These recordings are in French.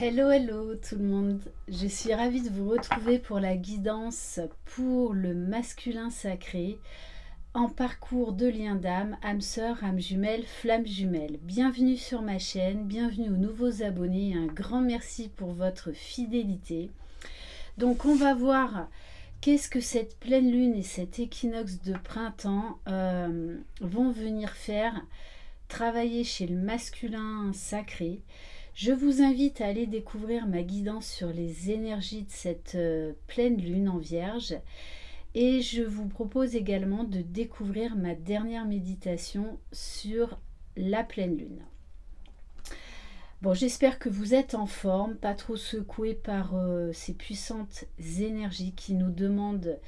Hello, hello tout le monde. Je suis ravie de vous retrouver pour la guidance pour le masculin sacré en parcours de lien d'âme, âme sœur, âme jumelle, flamme jumelle. Bienvenue sur ma chaîne, bienvenue aux nouveaux abonnés et un grand merci pour votre fidélité. Donc on va voir qu'est-ce que cette pleine lune et cet équinoxe de printemps vont venir faire travailler chez le masculin sacré. Je vous invite à aller découvrir ma guidance sur les énergies de cette pleine lune en Vierge. Et je vous propose également de découvrir ma dernière méditation sur la pleine lune. Bon, j'espère que vous êtes en forme, pas trop secoués par ces puissantes énergies qui nous demandent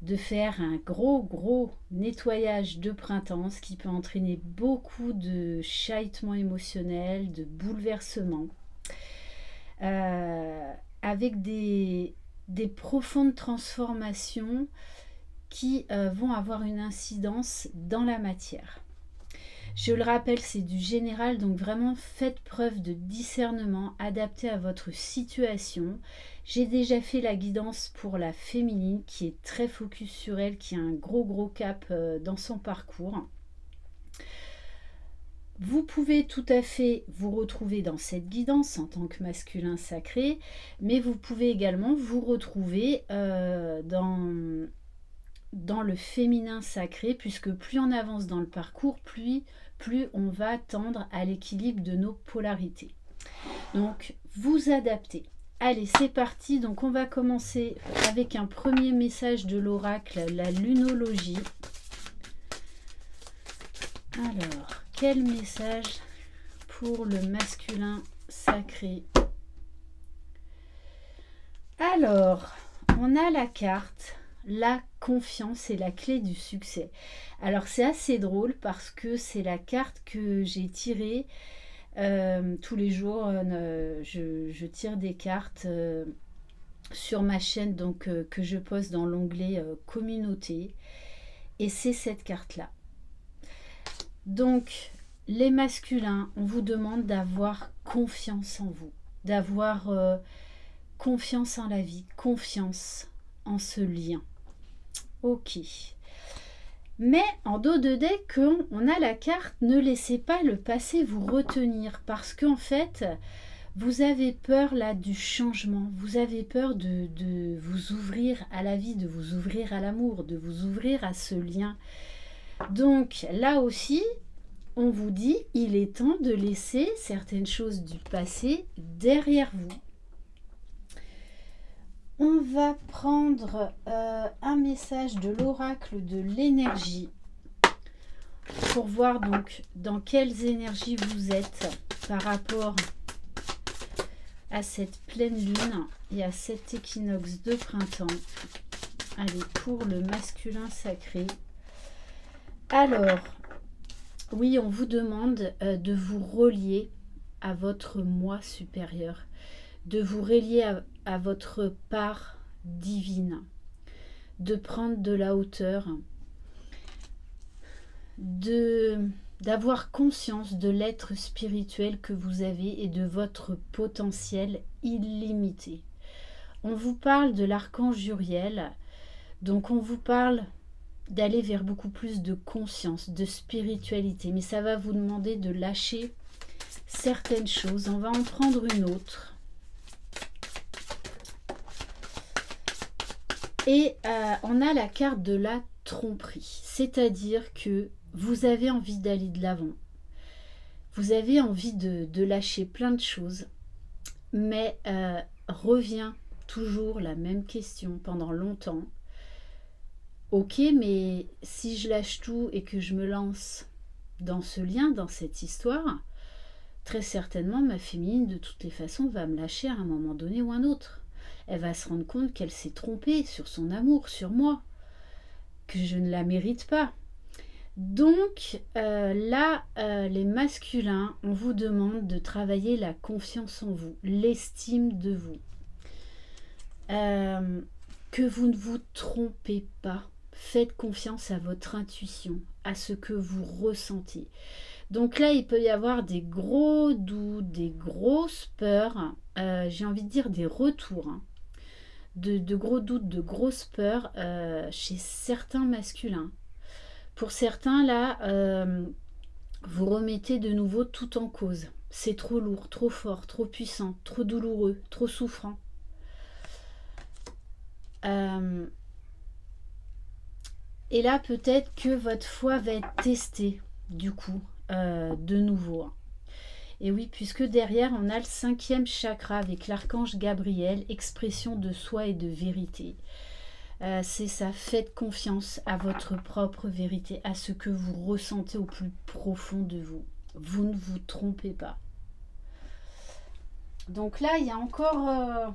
de faire un gros nettoyage de printemps, ce qui peut entraîner beaucoup de chahutements émotionnels, de bouleversements, avec des profondes transformations qui vont avoir une incidence dans la matière. Je le rappelle, c'est du général, donc vraiment faites preuve de discernement adapté à votre situation. J'ai déjà fait la guidance pour la féminine qui est très focus sur elle, qui a un gros cap dans son parcours. Vous pouvez tout à fait vous retrouver dans cette guidance en tant que masculin sacré, mais vous pouvez également vous retrouver dans le féminin sacré, puisque plus on avance dans le parcours, plus on va tendre à l'équilibre de nos polarités. Donc, vous adaptez. Allez, c'est parti. Donc, on va commencer avec un premier message de l'oracle, la lunologie. Alors, quel message pour le masculin sacré? Alors, on a la carte la confiance est la clé du succès. Alors c'est assez drôle parce que c'est la carte que j'ai tirée tous les jours. Je tire des cartes sur ma chaîne donc que je poste dans l'onglet communauté, et c'est cette carte là. Donc les masculins, on vous demande d'avoir confiance en vous, d'avoir confiance en la vie, confiance en ce lien. Ok. Mais en dos de deck, on a la carte ne laissez pas le passé vous retenir, parce qu'en fait, vous avez peur là du changement, vous avez peur de vous ouvrir à la vie, de vous ouvrir à l'amour, de vous ouvrir à ce lien. Donc là aussi, on vous dit, il est temps de laisser certaines choses du passé derrière vous. On va prendre un message de l'oracle de l'énergie pour voir donc dans quelles énergies vous êtes par rapport à cette pleine lune et à cet équinoxe de printemps. Allez, pour le masculin sacré. Alors, oui, on vous demande de vous relier à votre moi supérieur, de vous relier à votre part divine, de prendre de la hauteur, d'avoir conscience de l'être spirituel que vous avez et de votre potentiel illimité. On vous parle de l'archange Uriel, donc on vous parle d'aller vers beaucoup plus de conscience, de spiritualité, mais ça va vous demander de lâcher certaines choses. On va en prendre une autre. Et on a la carte de la tromperie, c'est-à-dire que vous avez envie d'aller de l'avant, vous avez envie de lâcher plein de choses, mais revient toujours la même question pendant longtemps. Ok, mais si je lâche tout et que je me lance dans ce lien, dans cette histoire, très certainement ma féminine de toutes les façons va me lâcher à un moment donné ou un autre. Elle va se rendre compte qu'elle s'est trompée sur son amour, sur moi, que je ne la mérite pas. Donc là, les masculins, on vous demande de travailler la confiance en vous, l'estime de vous. Que vous ne vous trompez pas. Faites confiance à votre intuition, à ce que vous ressentez. Donc là, il peut y avoir des gros doutes, des grosses peurs, j'ai envie de dire des retours, hein, de gros doutes, de grosses peurs chez certains masculins. Pour certains, là, vous remettez de nouveau tout en cause. C'est trop lourd, trop fort, trop puissant, trop douloureux, trop souffrant. Et là, peut-être que votre foi va être testée, du coup, de nouveau. Et oui, puisque derrière, on a le 5e chakra avec l'archange Gabriel, expression de soi et de vérité. C'est ça, faites confiance à votre propre vérité, à ce que vous ressentez au plus profond de vous. Vous ne vous trompez pas. Donc là, il y a encore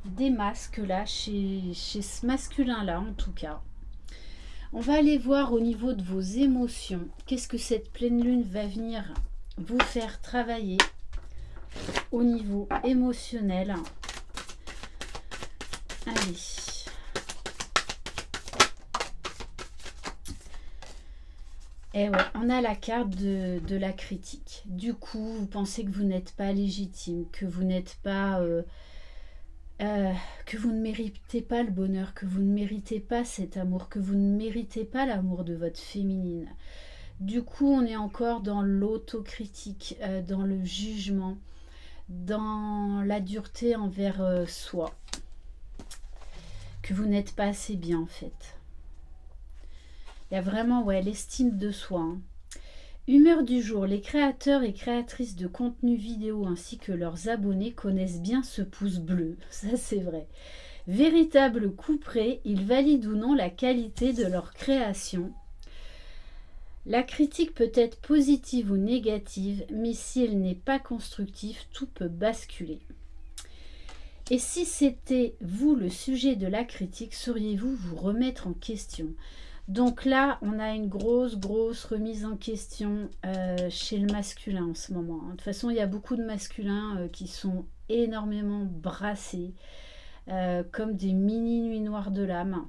des masques là, chez ce masculin-là en tout cas. On va aller voir au niveau de vos émotions. Qu'est-ce que cette pleine lune va venir vous faire travailler au niveau émotionnel? Allez. Et ouais, on a la carte de la critique. Du coup, vous pensez que vous n'êtes pas légitime, que vous n'êtes pas... que vous ne méritez pas le bonheur, que vous ne méritez pas cet amour, que vous ne méritez pas l'amour de votre féminine. Du coup, on est encore dans l'autocritique, dans le jugement, dans la dureté envers soi. Que vous n'êtes pas assez bien en fait. Il y a vraiment ouais, l'estime de soi. Hein. Humeur du jour. Les créateurs et créatrices de contenu vidéo ainsi que leurs abonnés connaissent bien ce pouce bleu. Ça c'est vrai. Véritable couperet, ils valident ou non la qualité de leur création. La critique peut être positive ou négative, mais si elle n'est pas constructive, tout peut basculer. Et si c'était vous le sujet de la critique, sauriez-vous vous remettre en question ? Donc là, on a une grosse remise en question chez le masculin en ce moment. De toute façon, il y a beaucoup de masculins qui sont énormément brassés, comme des mini nuits noires de l'âme.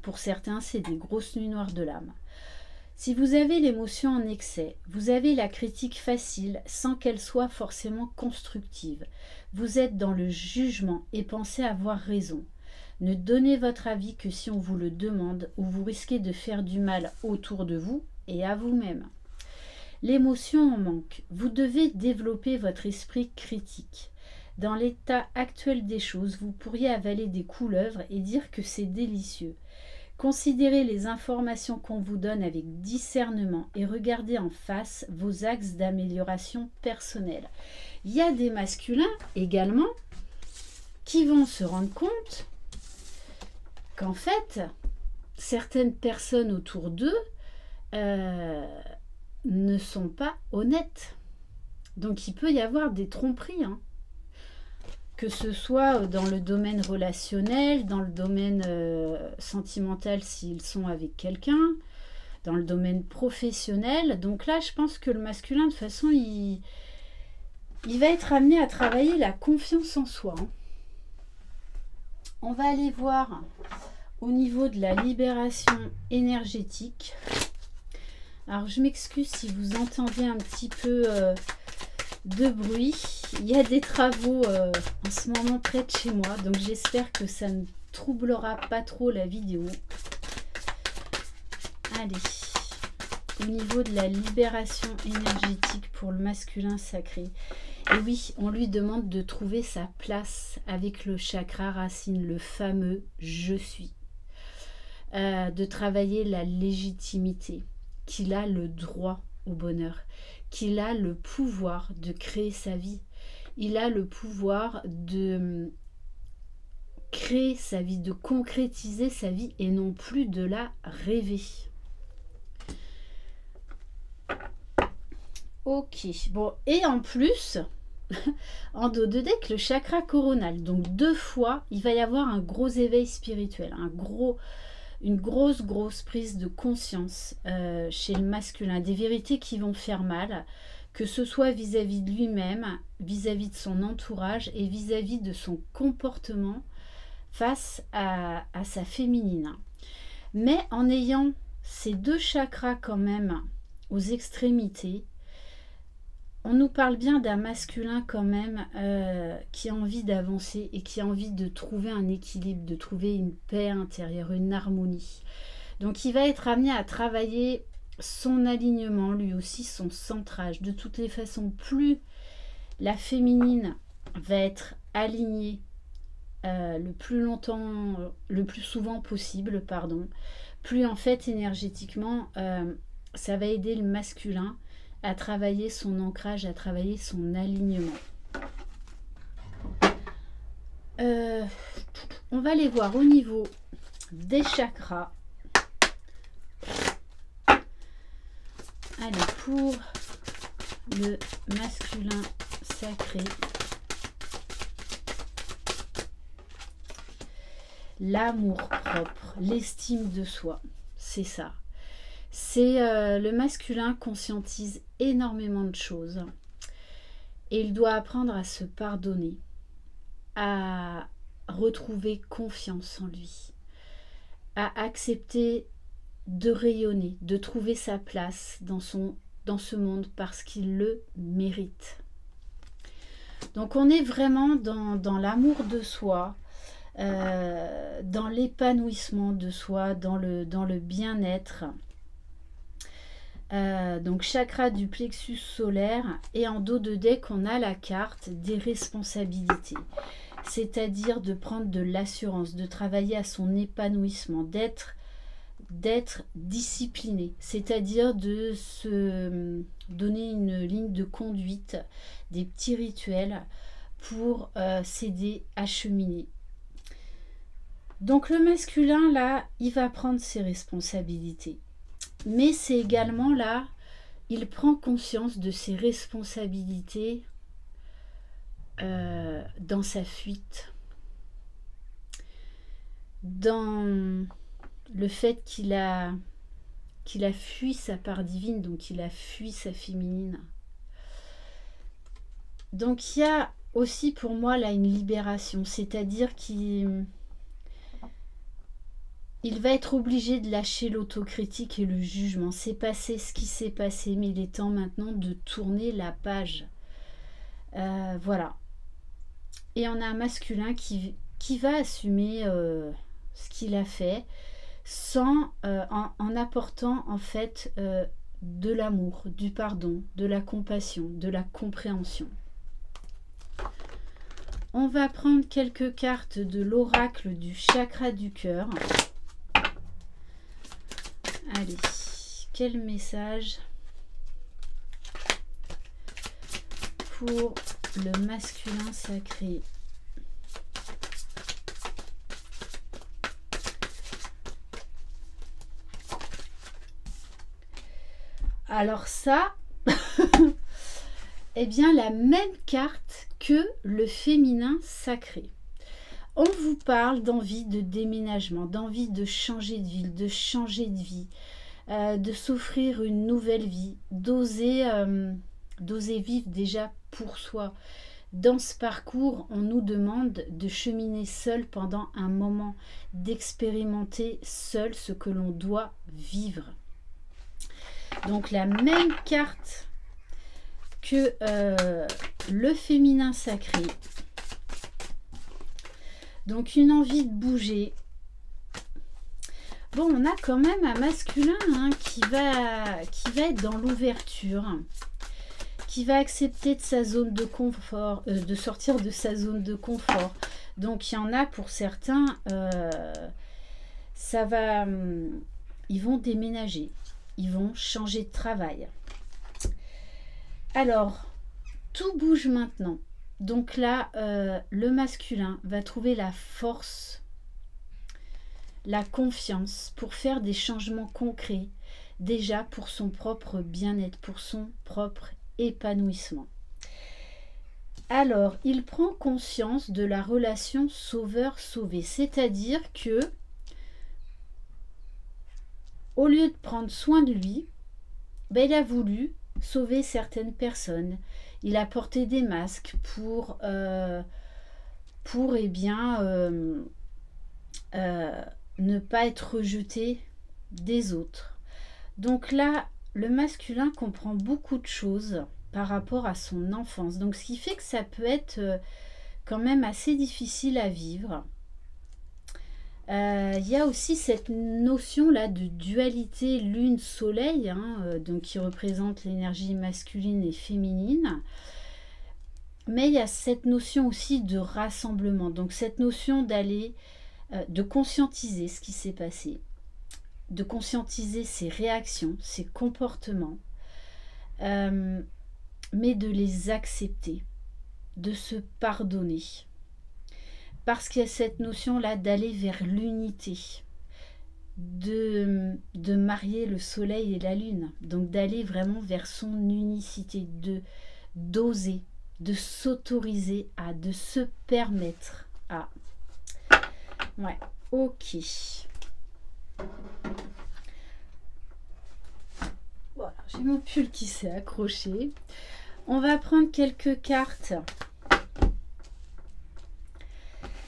Pour certains, c'est des grosses nuits noires de l'âme. Si vous avez l'émotion en excès, vous avez la critique facile sans qu'elle soit forcément constructive. Vous êtes dans le jugement et pensez avoir raison. Ne donnez votre avis que si on vous le demande ou vous risquez de faire du mal autour de vous et à vous-même. L'émotion en manque. Vous devez développer votre esprit critique. Dans l'état actuel des choses, vous pourriez avaler des couleuvres et dire que c'est délicieux. Considérez les informations qu'on vous donne avec discernement et regardez en face vos axes d'amélioration personnelle. Il y a des masculins également qui vont se rendre compte qu'en fait, certaines personnes autour d'eux ne sont pas honnêtes. Donc il peut y avoir des tromperies, hein. Que ce soit dans le domaine relationnel, dans le domaine sentimental s'ils sont avec quelqu'un, dans le domaine professionnel. Donc là, je pense que le masculin, de toute façon, il va être amené à travailler la confiance en soi. Hein. On va aller voir au niveau de la libération énergétique. Alors, je m'excuse si vous entendez un petit peu de bruit. Il y a des travaux en ce moment près de chez moi, donc j'espère que ça ne troublera pas trop la vidéo. Allez, au niveau de la libération énergétique pour le masculin sacré. Et oui, on lui demande de trouver sa place avec le chakra racine, le fameux « je suis ». De travailler la légitimité, qu'il a le droit au bonheur, qu'il a le pouvoir de créer sa vie. Il a le pouvoir de créer sa vie, de concrétiser sa vie et non plus de la rêver. Ok, bon, et en plus, en dos de deck, le chakra coronal. Donc 2 fois, il va y avoir un gros éveil spirituel, une grosse prise de conscience chez le masculin, des vérités qui vont faire mal, que ce soit vis-à-vis de lui-même, vis-à-vis de son entourage et vis-à-vis de son comportement face à sa féminine. Mais en ayant ces 2 chakras quand même aux extrémités, on nous parle bien d'un masculin quand même qui a envie d'avancer et qui a envie de trouver un équilibre, de trouver une paix intérieure, une harmonie. Donc il va être amené à travailler son alignement, lui aussi son centrage. De toutes les façons, plus la féminine va être alignée le plus longtemps, le plus souvent possible, pardon, plus en fait énergétiquement, ça va aider le masculin à travailler son ancrage, à travailler son alignement. On va les voir au niveau des chakras. Allez, pour le masculin sacré, l'amour propre, l'estime de soi, c'est ça. C'est le masculin conscientise énormément de choses et il doit apprendre à se pardonner, à retrouver confiance en lui, à accepter de rayonner, de trouver sa place dans ce monde parce qu'il le mérite. Donc on est vraiment dans l'amour de soi, dans l'épanouissement de soi, dans le bien-être. Donc chakra du plexus solaire, et en dos de deck on a la carte des responsabilités, c'est-à-dire de prendre de l'assurance, de travailler à son épanouissement, d'être discipliné, c'est-à-dire de se donner une ligne de conduite, des petits rituels pour s'aider à cheminer. Donc le masculin là, il va prendre ses responsabilités. Mais c'est également là, il prend conscience de ses responsabilités dans sa fuite, dans le fait qu'il a fui sa part divine, donc il a fui sa féminine. Donc il y a aussi pour moi là une libération, c'est-à-dire qu'il va être obligé de lâcher l'autocritique et le jugement. C'est passé ce qui s'est passé, mais il est temps maintenant de tourner la page. Voilà. Et on a un masculin qui va assumer ce qu'il a fait, en apportant en fait de l'amour, du pardon, de la compassion, de la compréhension. On va prendre quelques cartes de l'oracle du chakra du cœur. Allez, quel message pour le masculin sacré? Alors ça, eh bien la même carte que le féminin sacré. On vous parle d'envie de déménagement, d'envie de changer de ville, de changer de vie, de s'offrir une nouvelle vie, d'oser vivre déjà pour soi. Dans ce parcours, on nous demande de cheminer seul pendant un moment, d'expérimenter seul ce que l'on doit vivre. Donc la même carte que le féminin sacré. Donc une envie de bouger. Bon, on a quand même un masculin qui va être dans l'ouverture, qui va accepter de sa zone de confort, de sortir de sa zone de confort. Donc il y en a pour certains, ils vont déménager, ils vont changer de travail. Alors, tout bouge maintenant. Donc là, le masculin va trouver la force, la confiance pour faire des changements concrets, déjà pour son propre bien-être, pour son propre épanouissement. Alors, il prend conscience de la relation sauveur-sauvé, c'est-à-dire que, au lieu de prendre soin de lui, ben, il a voulu sauver certaines personnes. Il a porté des masques pour eh bien, ne pas être rejeté des autres. Donc là, le masculin comprend beaucoup de choses par rapport à son enfance. Donc ce qui fait que ça peut être quand même assez difficile à vivre. Il y a aussi cette notion là de dualité lune-soleil, hein, donc qui représente l'énergie masculine et féminine. Mais il y a cette notion aussi de rassemblement, donc cette notion d'aller, de conscientiser ce qui s'est passé, de conscientiser ses réactions, ses comportements, mais de les accepter, de se pardonner. Parce qu'il y a cette notion-là d'aller vers l'unité, de marier le soleil et la lune, donc d'aller vraiment vers son unicité, d'oser, de s'autoriser à, de se permettre à. Ouais, ok. Voilà, j'ai mon pull qui s'est accroché. On va prendre quelques cartes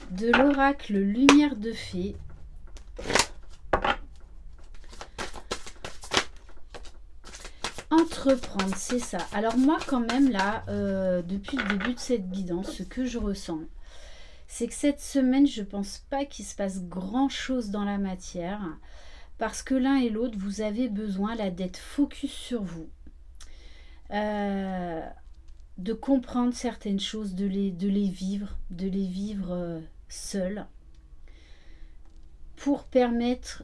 de l'oracle Lumière de Fée. Entreprendre, c'est ça. Alors moi quand même là, depuis le début de cette guidance, ce que je ressens, c'est que cette semaine, je pense pas qu'il se passe grand chose dans la matière, parce que l'un et l'autre, vous avez besoin là d'être focus sur vous, de comprendre certaines choses, de les vivre seuls, pour permettre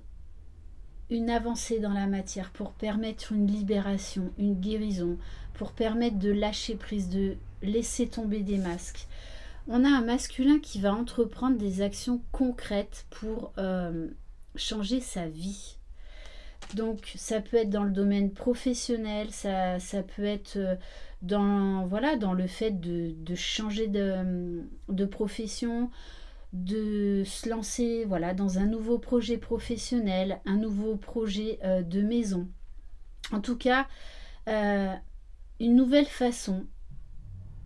une avancée dans la matière, pour permettre une libération, une guérison, pour permettre de lâcher prise, de laisser tomber des masques. On a un masculin qui va entreprendre des actions concrètes pour changer sa vie. Donc ça peut être dans le domaine professionnel, ça peut être dans, voilà, dans le fait de changer de profession, de se lancer, voilà, dans un nouveau projet professionnel, un nouveau projet de maison. En tout cas, une nouvelle façon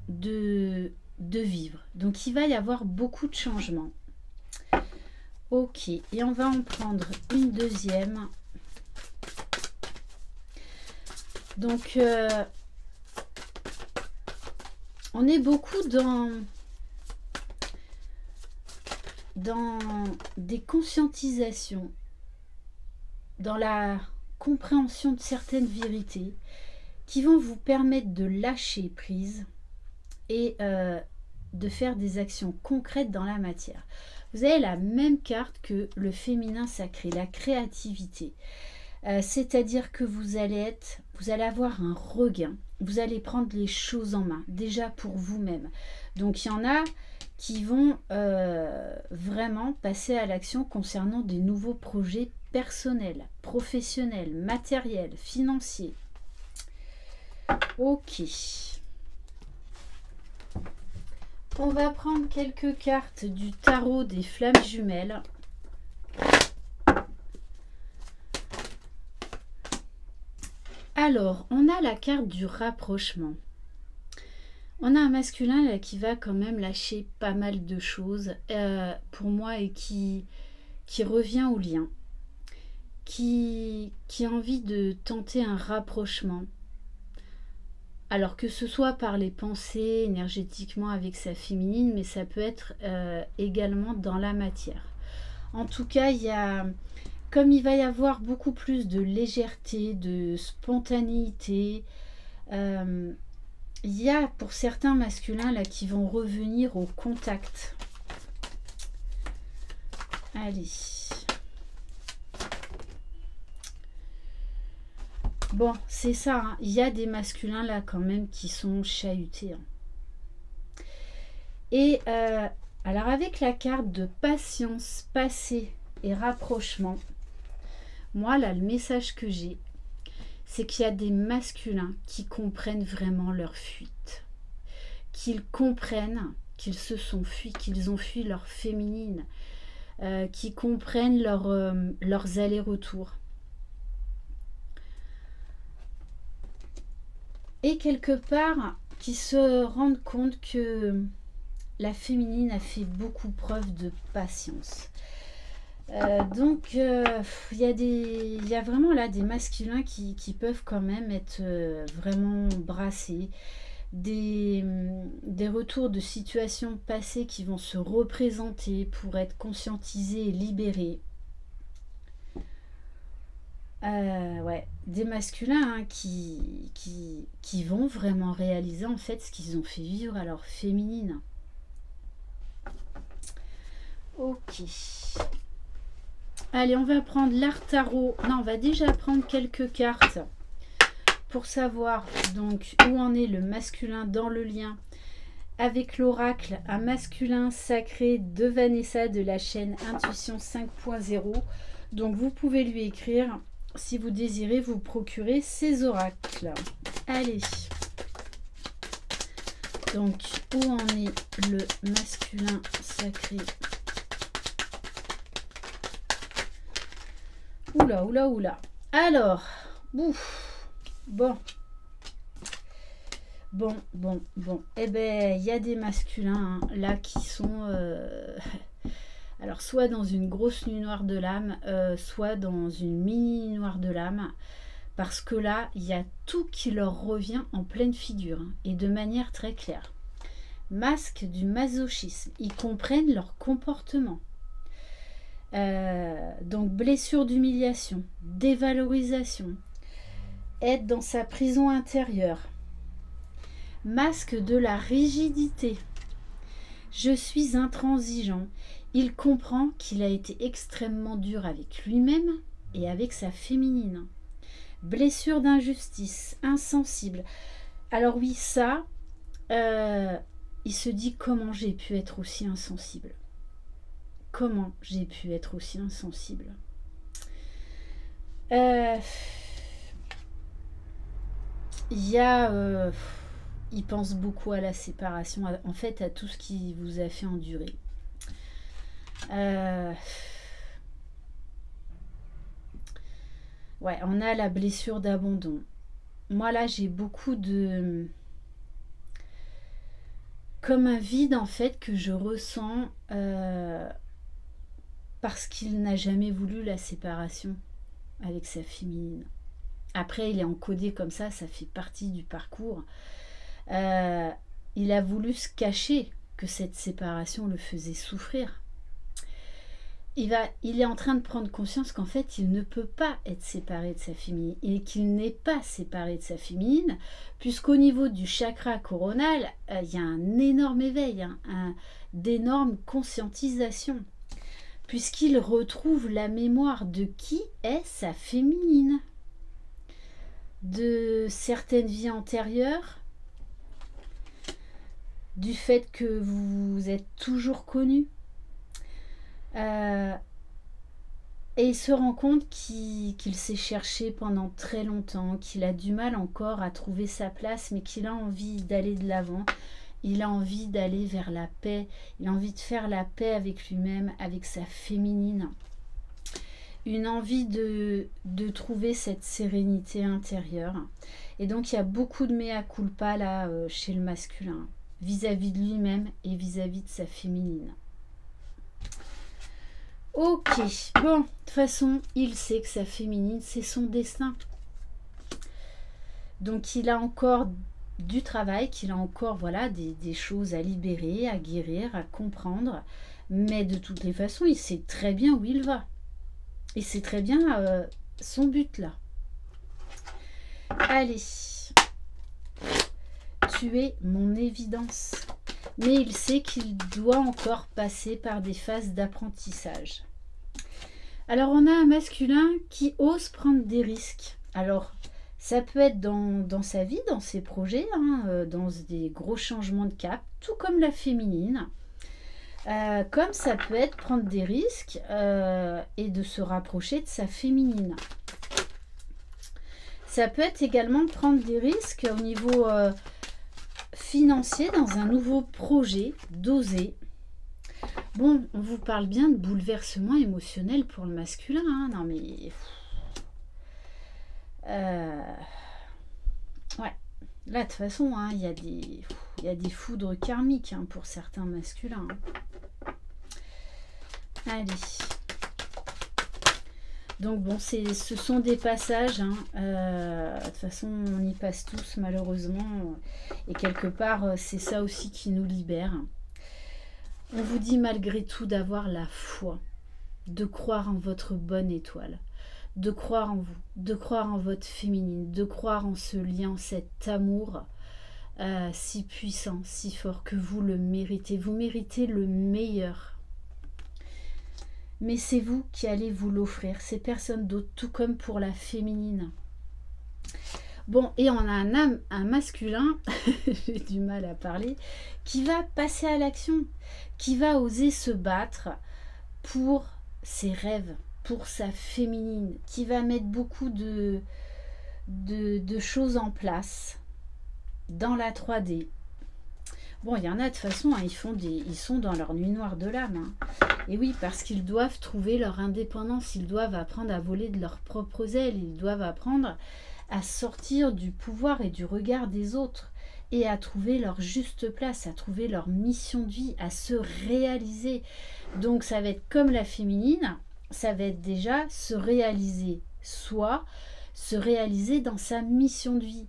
de vivre. Donc il va y avoir beaucoup de changements. Ok, et on va en prendre une deuxième. Donc on est beaucoup dans des conscientisations, dans la compréhension de certaines vérités qui vont vous permettre de lâcher prise et de faire des actions concrètes dans la matière. Vous avez la même carte que le féminin sacré, la créativité. C'est-à-dire que vous allez avoir un regain, vous allez prendre les choses en main, déjà pour vous-même. Donc il y en a qui vont vraiment passer à l'action concernant des nouveaux projets personnels, professionnels, matériels, financiers. Ok. On va prendre quelques cartes du tarot des flammes jumelles. Alors, on a la carte du rapprochement. On a un masculin là, qui va quand même lâcher pas mal de choses pour moi et qui revient au lien, qui a envie de tenter un rapprochement. Alors que ce soit par les pensées, énergétiquement avec sa féminine, mais ça peut être également dans la matière. En tout cas, comme il va y avoir beaucoup plus de légèreté, de spontanéité, il y a pour certains masculins là qui vont revenir au contact. Allez. Bon, c'est ça, hein. Il y a des masculins là quand même qui sont chahutés. Hein. Et alors avec la carte de patience, passé et rapprochement, moi là le message que j'ai, c'est qu'il y a des masculins qui comprennent vraiment leur fuite, qu'ils comprennent qu'ils se sont fuis, qu'ils ont fui leur féminine, qui comprennent leurs allers-retours. Et quelque part, qui se rendent compte que la féminine a fait beaucoup preuve de patience. Donc, il y a vraiment là des masculins qui peuvent quand même être vraiment brassés. Des retours de situations passées qui vont se représenter pour être conscientisés et libérés. Ouais, des masculins hein, qui vont vraiment réaliser en fait ce qu'ils ont fait vivre à leur féminine. Ok. Allez, on va prendre l'art tarot. Non, on va déjà prendre quelques cartes pour savoir donc où en est le masculin dans le lien avec l'oracle, un masculin sacré de Vanessa de la chaîne Intuition 5.0. Donc vous pouvez lui écrire si vous désirez vous procurer ces oracles. Allez. Donc où en est le masculin sacré? Oula, oula, oula. Alors, ouf, bon. Bon. Eh ben, il y a des masculins hein, là qui sont... alors, soit dans une grosse nuit noire de l'âme, soit dans une mini nuit noire de l'âme. Parce que là, il y a tout qui leur revient en pleine figure hein, et de manière très claire. Masque du masochisme. Ils comprennent leur comportement. Donc blessure d'humiliation, dévalorisation, être dans sa prison intérieure, masque de la rigidité, je suis intransigeant, il comprend qu'il a été extrêmement dur avec lui-même et avec sa féminine, blessure d'injustice, insensible. Alors oui, ça, il se dit comment j'ai pu être aussi insensible. Comment j'ai pu être aussi insensible? Il pense beaucoup à la séparation, en fait à tout ce qui vous a fait endurer. Ouais, on a la blessure d'abandon. Moi là j'ai beaucoup de... comme un vide en fait que je ressens parce qu'il n'a jamais voulu la séparation avec sa féminine. Après, il est encodé comme ça fait partie du parcours. Il a voulu se cacher que cette séparation le faisait souffrir. Il est en train de prendre conscience qu'en fait, il ne peut pas être séparé de sa féminine et qu'il n'est pas séparé de sa féminine, puisqu'au niveau du chakra coronal, il y a un énorme éveil, d'énorme conscientisation. Puisqu'il retrouve la mémoire de qui est sa féminine, de certaines vies antérieures, du fait que vous êtes toujours connu. Et il se rend compte qu'il s'est cherché pendant très longtemps, qu'il a du mal encore à trouver sa place, mais qu'il a envie d'aller de l'avant. Il a envie d'aller vers la paix. Il a envie de faire la paix avec lui-même, avec sa féminine. Une envie de trouver cette sérénité intérieure. Et donc, il y a beaucoup de mea culpa là chez le masculin, vis-à-vis de lui-même et vis-à-vis de sa féminine. Ok, bon, de toute façon, il sait que sa féminine, c'est son destin. Donc, il a encore du travail, qu'il a encore voilà, des choses à libérer, à guérir, à comprendre. Mais de toutes les façons, il sait très bien où il va. Et c'est très bien son but là. Allez. Tu es mon évidence. Mais il sait qu'il doit encore passer par des phases d'apprentissage. Alors on a un masculin qui ose prendre des risques. Alors ça peut être dans sa vie, dans ses projets, dans des gros changements de cap, tout comme la féminine. Comme ça peut être prendre des risques et de se rapprocher de sa féminine. Ça peut être également prendre des risques au niveau financier dans un nouveau projet, d'oser. Bon, on vous parle bien de bouleversement émotionnel pour le masculin. Non mais... ouais. Là, de toute façon, il y a des foudres karmiques pour certains masculins. Allez. Donc bon, ce sont des passages, hein. De toute façon, on y passe tous malheureusement. Et quelque part, c'est ça aussi qui nous libère. On vous dit malgré tout d'avoir la foi, de croire en votre bonne étoile, de croire en vous, de croire en votre féminine, de croire en ce lien, cet amour si puissant, si fort que vous le méritez. Vous méritez le meilleur. Mais c'est vous qui allez vous l'offrir, c'est personne d'autre, tout comme pour la féminine. Bon, et on a un masculin, j'ai du mal à parler, qui va passer à l'action, qui va oser se battre pour ses rêves, pour sa féminine, qui va mettre beaucoup de choses en place dans la 3D. Bon, il y en a de toute façon, hein, ils sont dans leur nuit noire de l'âme. Hein. Et oui, parce qu'ils doivent trouver leur indépendance, ils doivent apprendre à voler de leurs propres ailes, ils doivent apprendre à sortir du pouvoir et du regard des autres et à trouver leur juste place, à trouver leur mission de vie, à se réaliser. Donc ça va être comme la féminine, ça va être déjà se réaliser soi, se réaliser dans sa mission de vie.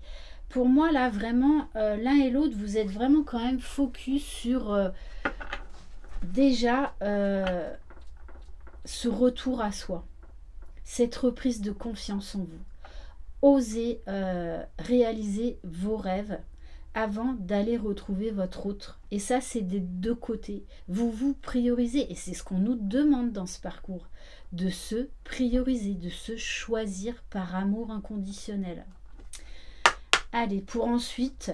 Pour moi, là, vraiment, l'un et l'autre, vous êtes vraiment quand même focus sur déjà ce retour à soi, cette reprise de confiance en vous. Osez réaliser vos rêves avant d'aller retrouver votre autre. Et ça, c'est des deux côtés. Vous vous priorisez, et c'est ce qu'on nous demande dans ce parcours, de se prioriser, de se choisir par amour inconditionnel. Allez, pour ensuite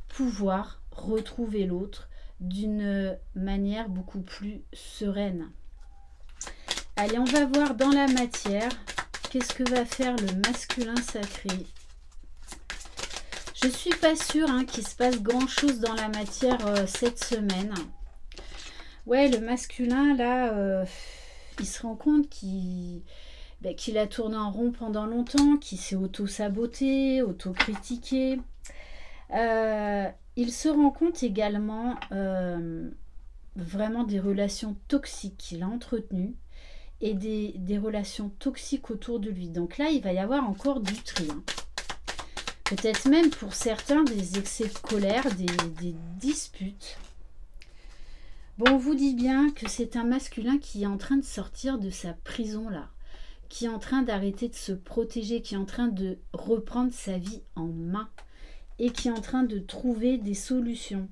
pouvoir retrouver l'autre d'une manière beaucoup plus sereine. Allez, on va voir dans la matière, qu'est-ce que va faire le masculin sacré. Je ne suis pas sûre hein, qu'il se passe grand-chose dans la matière cette semaine. Ouais, le masculin, là, il se rend compte qu'il a tourné en rond pendant longtemps, qu'il s'est auto-saboté, auto-critiqué. Il se rend compte également vraiment des relations toxiques qu'il a entretenues et des relations toxiques autour de lui. Donc là, il va y avoir encore du tri. Hein. Peut-être même pour certains des excès de colère, des disputes. Bon, on vous dit bien que c'est un masculin qui est en train de sortir de sa prison là, qui est en train d'arrêter de se protéger, qui est en train de reprendre sa vie en main et qui est en train de trouver des solutions.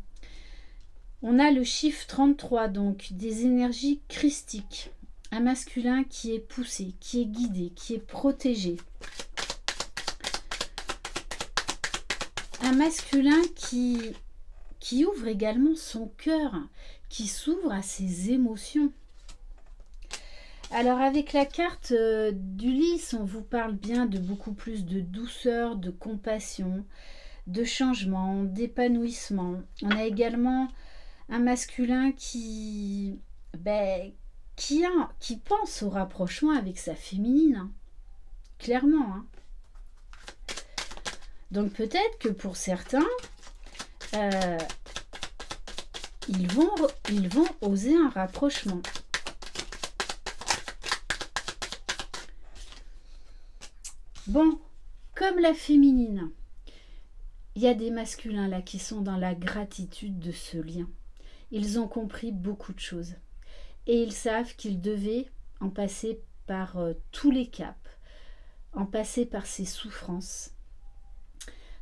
On a le chiffre 33, donc des énergies christiques. Un masculin qui est poussé, qui est guidé, qui est protégé. Un masculin qui ouvre également son cœur, qui s'ouvre à ses émotions. Alors avec la carte d'Ulysse, on vous parle bien de beaucoup plus de douceur, de compassion, de changement, d'épanouissement. On a également un masculin qui pense au rapprochement avec sa féminine, hein. Clairement. Hein. Donc peut-être que pour certains, ils vont oser un rapprochement. Bon, comme la féminine, il y a des masculins là qui sont dans la gratitude de ce lien. Ils ont compris beaucoup de choses. Et ils savent qu'ils devaient en passer par tous les caps, en passer par ces souffrances,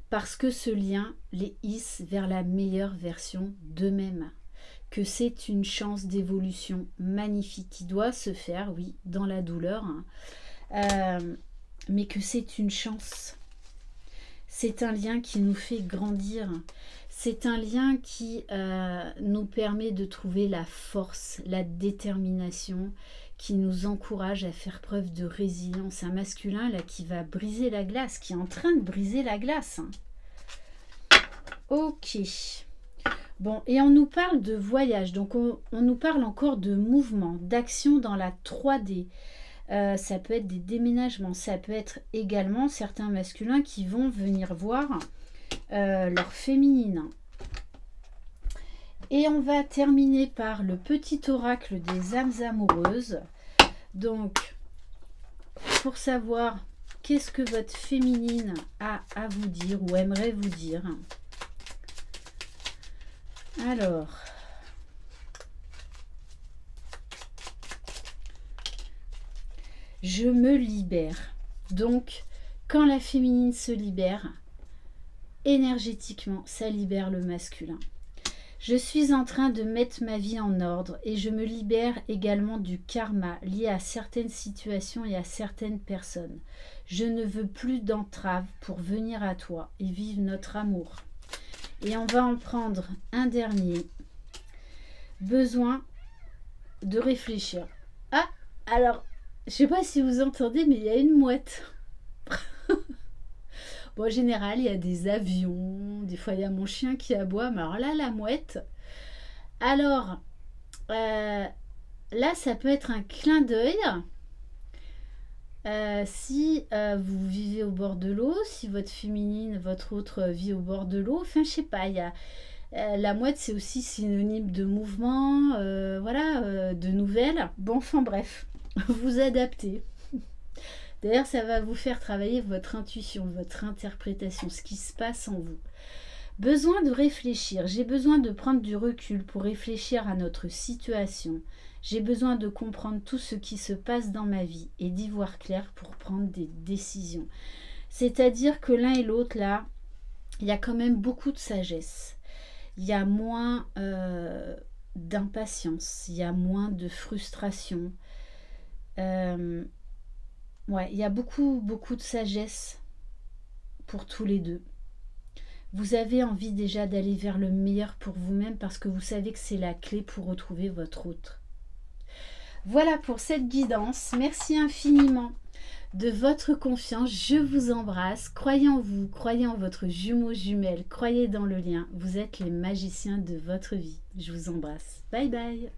parce que ce lien les hisse vers la meilleure version d'eux-mêmes, que c'est une chance d'évolution magnifique qui doit se faire, oui, dans la douleur, hein, mais que c'est une chance. C'est un lien qui nous fait grandir. C'est un lien qui nous permet de trouver la force, la détermination, qui nous encourage à faire preuve de résilience. Un masculin là qui va briser la glace, qui est en train de briser la glace. Hein. Ok. Bon, et on nous parle de voyage. Donc on nous parle encore de mouvement, d'action dans la 3D. Ça peut être des déménagements, ça peut être également certains masculins qui vont venir voir leur féminine. Et on va terminer par le petit oracle des âmes amoureuses. Donc, pour savoir qu'est-ce que votre féminine a à vous dire ou aimerait vous dire. Alors, je me libère. Donc, quand la féminine se libère, énergétiquement, ça libère le masculin. Je suis en train de mettre ma vie en ordre et je me libère également du karma lié à certaines situations et à certaines personnes. Je ne veux plus d'entrave pour venir à toi et vivre notre amour. Et on va en prendre un dernier. Besoin de réfléchir. Ah, alors, je ne sais pas si vous entendez, mais il y a une mouette. Bon, en général, il y a des avions, des fois il y a mon chien qui aboie, mais alors là, la mouette. Alors, là, ça peut être un clin d'œil. Si vous vivez au bord de l'eau, si votre féminine, votre autre vit au bord de l'eau, enfin, je sais pas, il y a... la mouette, c'est aussi synonyme de mouvement, voilà, de nouvelles. Bon, enfin bref, vous adaptez. D'ailleurs, ça va vous faire travailler votre intuition, votre interprétation, ce qui se passe en vous. Besoin de réfléchir. J'ai besoin de prendre du recul pour réfléchir à notre situation. J'ai besoin de comprendre tout ce qui se passe dans ma vie et d'y voir clair pour prendre des décisions. C'est-à-dire que l'un et l'autre, là, il y a quand même beaucoup de sagesse. Il y a moins d'impatience, il y a moins de frustration. Ouais, il y a beaucoup de sagesse pour tous les deux. Vous avez envie déjà d'aller vers le meilleur pour vous-même parce que vous savez que c'est la clé pour retrouver votre autre. Voilà pour cette guidance. Merci infiniment de votre confiance. Je vous embrasse. Croyez en vous, croyez en votre jumeau jumelle, croyez dans le lien. Vous êtes les magiciens de votre vie. Je vous embrasse. Bye bye.